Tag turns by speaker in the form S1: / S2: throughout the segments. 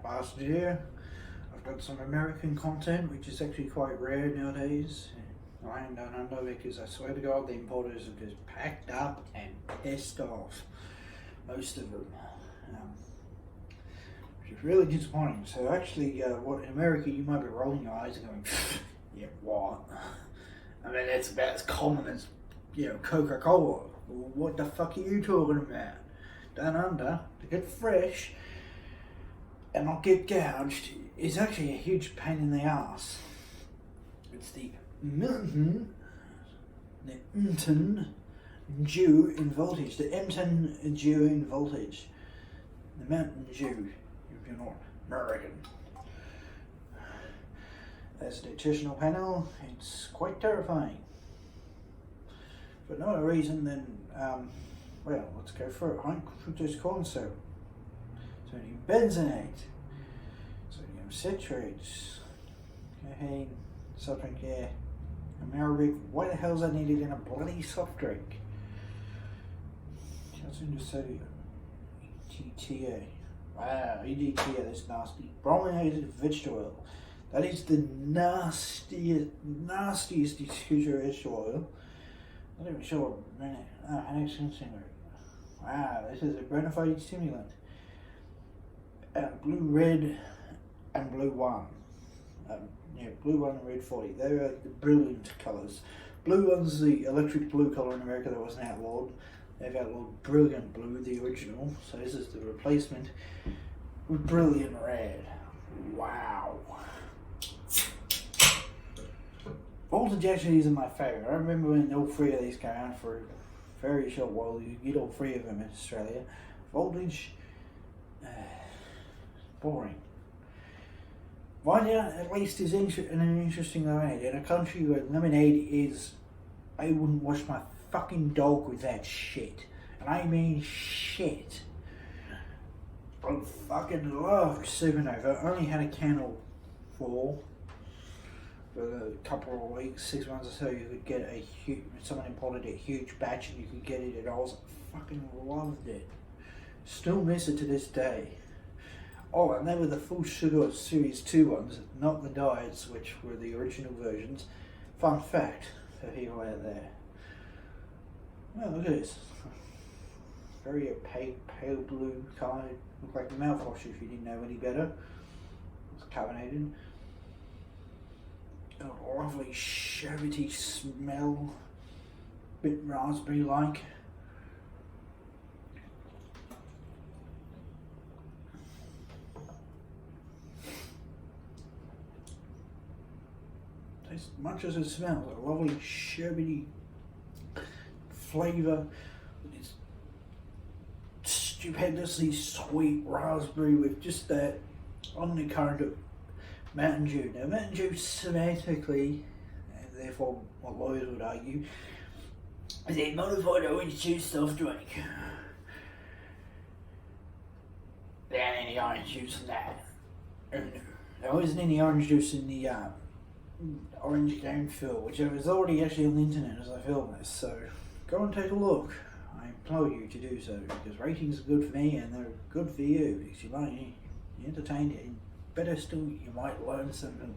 S1: bastard here. I've got some American content, which is actually quite rare nowadays. Lying down under, because I swear to God, the importers are just packed up and pissed off. Most of them. Which is really disappointing. So actually, what in America you might be rolling your eyes and going, yeah, what? I mean, it's about as common as, Coca-Cola. What the fuck are you talking about? Down under, to get fresh and not get gouged is actually a huge pain in the ass. It's the Mountain Dew in voltage. The Mountain Dew in voltage. The Mountain Dew, if you're not American. As a nutritional panel, it's quite terrifying. For no other reason than, well, let's go for it. High fructose corn syrup, sodium benzenate, sodium citrates, cocaine, soft drink, yeah. Americ, why the hell is that needed in a bloody soft drink? Calcium to sodium, EDTA. Wow, EDTA, that's nasty. Brominated vegetable oil. That is the nastiest diffuser vegetable oil. Not even sure what wow, this is a bona fide stimulant. Blue, red, and blue 1. Blue 1 and red 40. They are the brilliant colours. Blue 1's the electric blue colour in America that wasn't outlawed. They've outlawed brilliant blue, the original. So this is the replacement with brilliant red. Wow. Voltage actually isn't my favourite. I remember when all three of these came out for a very short while. You get all three of them in Australia. Voltage, boring. Vanya at least is an interesting lemonade. In a country where lemonade is, I wouldn't wash my fucking dog with that shit. And I mean shit. I fucking loved Supernova. I only had a can for a couple of weeks, 6 months or so. You could get a huge, someone imported a huge batch and you could get it, and I was fucking loved it. Still miss it to this day. Oh, and they were the full sugar series 2 ones, not the diets, which were the original versions. Fun fact for people out there. Oh, look at this. Very pale blue colour. Looked like mouthwash if you didn't know any better. It's carbonated. A lovely sherbety smell. Bit raspberry-like. As much as it smells, a lovely sherbety flavour. It's stupendously sweet raspberry with just that undercurrent of Mountain Dew. Now, Mountain Dew semantically, and therefore what lawyers would argue, is a modified orange juice soft drink. There ain't any orange juice in that. There isn't any orange juice in the Orange Game Fill, which is already actually on the internet as I film this, so go and take a look. I implore you to do so, because ratings are good for me and they're good for you, because you might be entertained, and better still, you might learn something.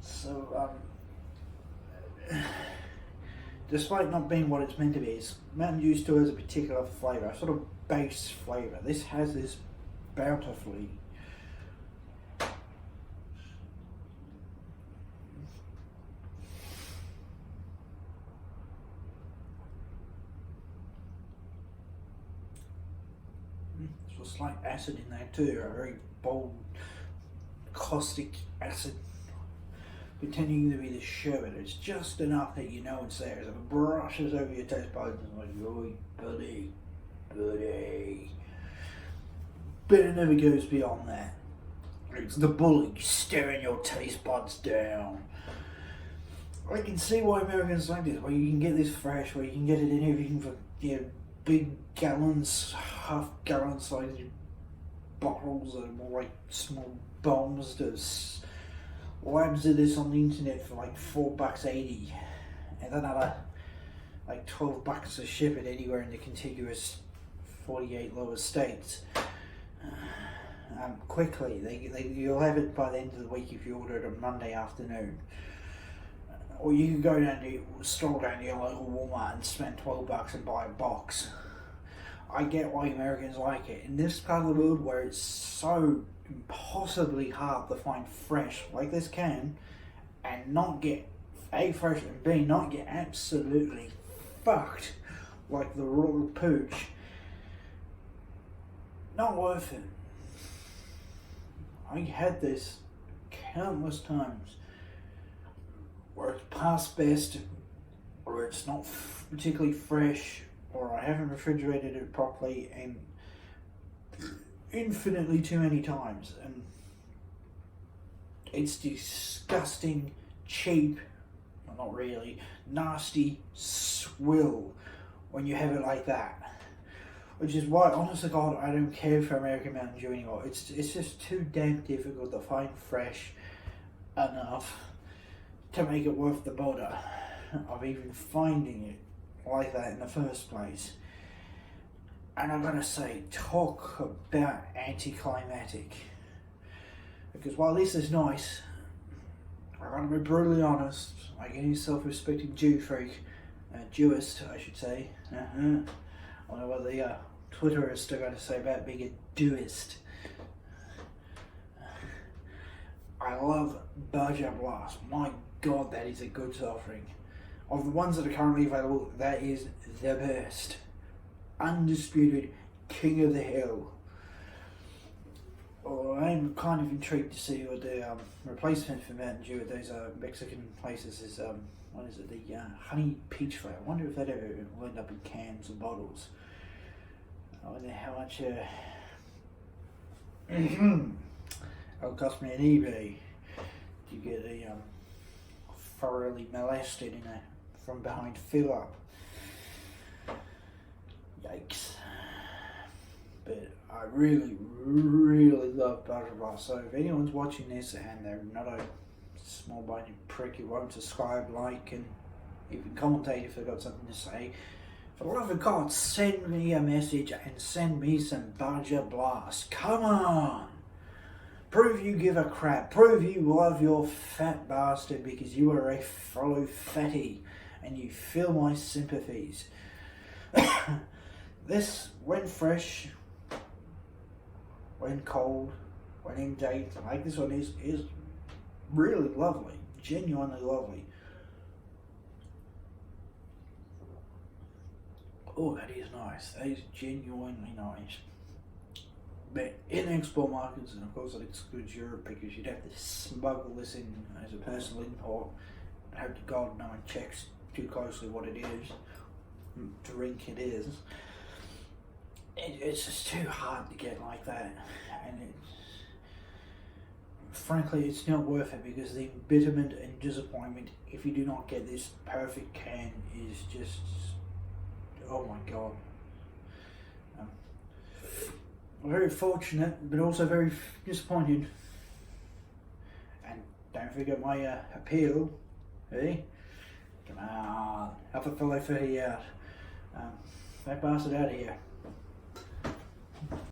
S1: So, despite not being what it's meant to be, Mountain Dew still has a particular flavour, a sort of base flavour. This has this bountifully. There's a slight acid in there too, a very bold, caustic acid, pretending to be the sherbet. It's just enough that you know it's there. As it brushes over your taste buds and like, oh, buddy. But it never goes beyond that. It's the bully staring your taste buds down. I can see why Americans like this, where you can get this fresh, where you can get it in everything for big gallons, half gallon sized bottles that are more like small bombs. There's labs of this on the internet for like $4.80, and another like $12 to ship it anywhere in the contiguous 48 lower states. quickly. You'll have it by the end of the week if you order it on Monday afternoon. Or you can go down to stroll down to your local Walmart and spend $12 and buy a box. I get why Americans like it. In this part of the world where it's so impossibly hard to find fresh like this can, and not get A, fresh, and B, not get absolutely fucked like the royal pooch, not worth it. I had this countless times where it's past best, or it's not particularly fresh, or I haven't refrigerated it properly, and infinitely too many times, and it's disgusting, cheap, well, not really, nasty swill when you have it like that. Which is why, honest to God, I don't care for American Mountain Dew anymore. It's just too damn difficult to find fresh enough to make it worth the bother of even finding it like that in the first place. And I'm gonna say, talk about anticlimactic. Because while this is nice, I'm gonna be brutally honest, like any self-respecting Jew freak, Jewist, I should say. I don't know what the Twitterists are going to say about being a Dewist. I love Baja Blast. My God, that is a good soft drink. Of the ones that are currently available, that is the best. Undisputed king of the hill. Well, I'm kind of intrigued to see what the replacement for Mountain Dew at those Mexican places is. What is it? The honey peach flavor. I wonder if that ever will end up in cans or bottles. I wonder how much it'll cost me on eBay to get a thoroughly molested in a from behind fill up. Yikes. But I really, really love Baja Blast. So if anyone's watching this and they're not a small-minded prick who won't subscribe, like, and even commentate if they've got something to say, for the love of God, send me a message and send me some Baja Blast. Come on! Prove you give a crap. Prove you love your fat bastard, because you are a fellow fatty and you feel my sympathies. This, when fresh, when cold, when in date, like this one is really lovely, genuinely lovely. Oh, that is nice. That is genuinely nice. But in export markets, and of course it excludes Europe, because you'd have to smuggle this in as a personal import. I hope to God no one checks too closely what it is, drink it is. It's just too hard to get like that, and frankly, it's not worth it, because the embitterment and disappointment if you do not get this perfect can is just, oh my God. Very fortunate, but also very disappointed. And don't forget my appeal, eh? Come on, help a fellow 30 out. That bastard out of here.